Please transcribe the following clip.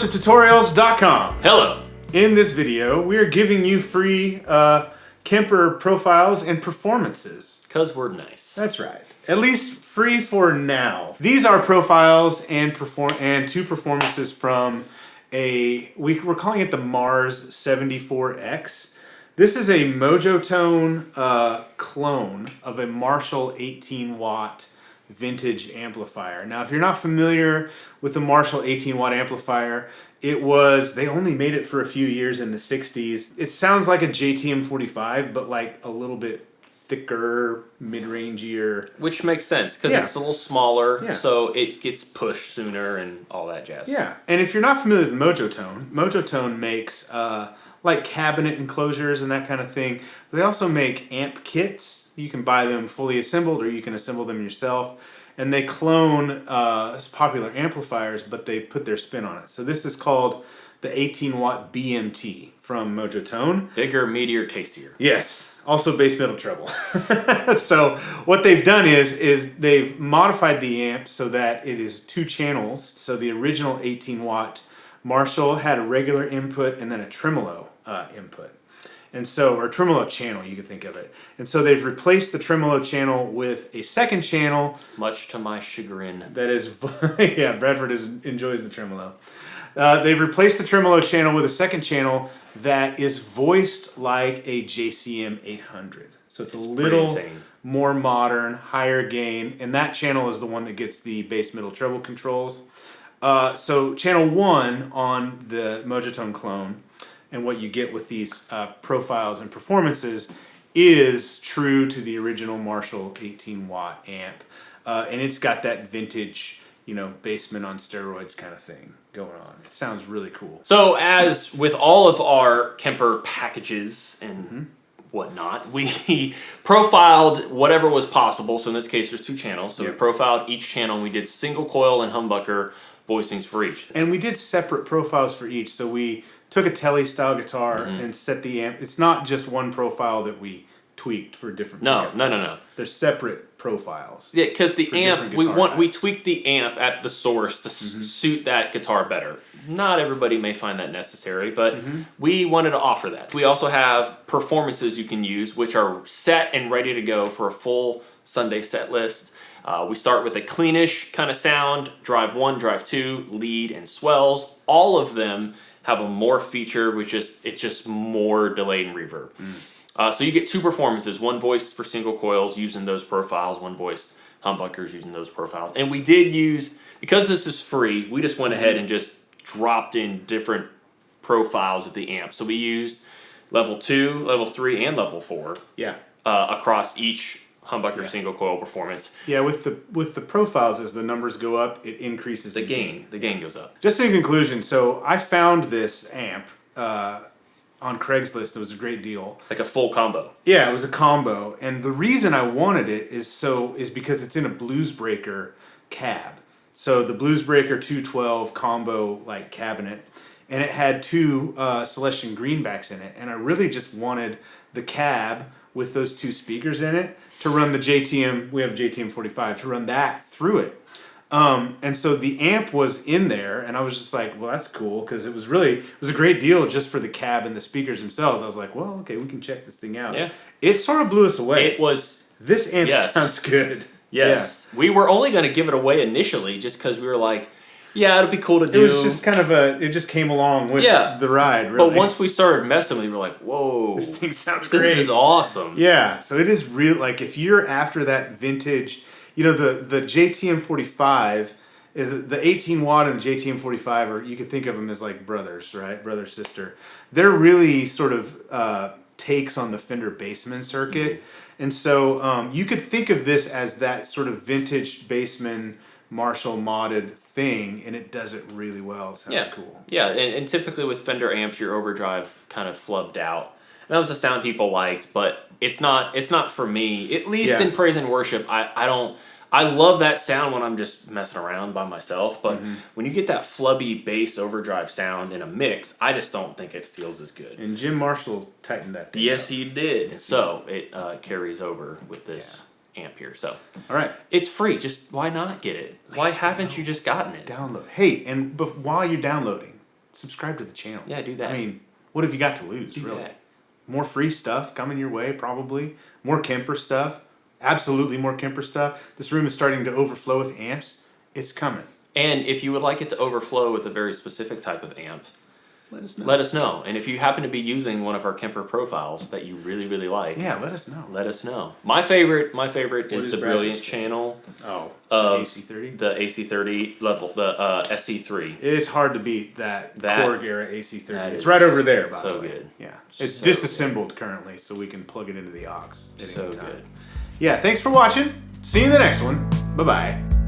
VirtualTutorials.com. Hello. In this video, we are giving you free Kemper profiles and performances. Because we're nice. That's right. At least free for now. These are profiles and two performances from we're calling it the Mars 74X. This is a Mojotone clone of a Marshall 18-watt vintage amplifier. Now, if you're not familiar with the Marshall 18-watt amplifier, they only made it for a few years in the 60s. It sounds like a JTM 45, but like a little bit thicker, mid-rangier. Which makes sense, because it's a little smaller, so it gets pushed sooner and all that jazz. Yeah, and if you're not familiar with Mojotone, Mojotone makes like cabinet enclosures and that kind of thing. They also make amp kits. You can buy them fully assembled, or you can assemble them yourself. And they clone popular amplifiers, but they put their spin on it. So this is called the 18-watt BMT from Mojotone. Bigger, meatier, tastier. Yes. Also bass, middle, treble. So what they've done is they've modified the amp so that it is 2 channels. So the original 18-watt Marshall had a regular input and then a tremolo input. And so, or tremolo channel, you could think of it. And so they've replaced the tremolo channel with a second channel. Much to my chagrin. That is, yeah, Bradford enjoys the tremolo. They've replaced the tremolo channel with a second channel that is voiced like a JCM 800. So it's a little more modern, higher gain. And that channel is the one that gets the bass, middle, treble controls. So channel 1 on the Mojotone clone, and what you get with these profiles and performances, is true to the original Marshall 18-watt amp. And it's got that vintage, basement on steroids kind of thing going on. It sounds really cool. So as with all of our Kemper packages and whatnot, we profiled whatever was possible. So in this case, there's 2 channels. So we profiled each channel, and we did single coil and humbucker voicings for each. And we did separate profiles for each. So we took a Tele style guitar and set the amp. It's not just one profile that we tweaked for different. No. They're separate profiles. Yeah, because the amp, we tweaked the amp at the source to suit that guitar better. Not everybody may find that necessary, but we wanted to offer that. We also have performances you can use, which are set and ready to go for a full Sunday set list. We start with a cleanish kind of sound, drive 1, drive 2, lead, and swells. All of them have a more feature, which is it's just more delay and reverb. So you get 2 performances, 1 voice for single coils using those profiles, 1 voice humbuckers using those profiles. And we did use, because this is free, we just went ahead and just dropped in different profiles of the amp. So we used level 2, level 3, and level 4 across each humbucker single coil performance. Yeah, with the profiles, as the numbers go up, it increases the gain. The gain goes up. Just in conclusion, so I found this amp on Craigslist. It was a great deal. Like a full combo. Yeah, it was a combo, and the reason I wanted it is because it's in a Bluesbreaker cab. So the Bluesbreaker 212 combo like cabinet, and it had 2 Celestion greenbacks in it, and I really just wanted the cab with those 2 speakers in it to run the JTM, we have JTM 45, to run that through it. And so the amp was in there, and I was just like, well, that's cool, because it was a great deal just for the cab and the speakers themselves. I was like, well, okay, we can check this thing out. Yeah. It sort of blew us away. This amp sounds good. Yes. Yeah. We were only going to give it away initially just because we were like, yeah, it'll be cool to do. It was just kind of it just came along with the ride, really. But once we started messing, we were like, whoa. This thing sounds great. This is awesome. Yeah, so it is real, like if you're after that vintage, the JTM 45, is the 18 watt and the JTM 45, or you could think of them as like brothers, right? Brother, sister. They're really sort of takes on the Fender Bassman circuit. And so you could think of this as that sort of vintage Bassman Marshall modded thing, and it does it really well. It sounds cool. Yeah, and typically with Fender amps, your overdrive kind of flubbed out. And that was the sound people liked, but it's not for me. At least in praise and worship, I love that sound when I'm just messing around by myself, but when you get that flubby bass overdrive sound in a mix, I just don't think it feels as good. And Jim Marshall tightened that thing up. He did. Yes, so it carries over with this amp here. So, all right, it's free. Just why not get it? Why haven't you just gotten it? Download. Hey, and while you're downloading, subscribe to the channel. Yeah, do that. I mean, what have you got to lose, really? That. More free stuff coming your way, probably. More Kemper stuff. Absolutely more Kemper stuff. This room is starting to overflow with amps. It's coming. And if you would like it to overflow with a very specific type of amp, let us know. Let us know. And if you happen to be using one of our Kemper profiles that you really, really like, yeah, let us know. Let us know. My favorite is the Brilliant channel. Oh, of AC30. The AC30 level, the SE3. It's hard to beat that Korg era AC30. It's right over there, by the way. So good. Yeah, it's so disassembled currently, so we can plug it into the aux. So good. Yeah, thanks for watching. See you in the next one. Bye bye.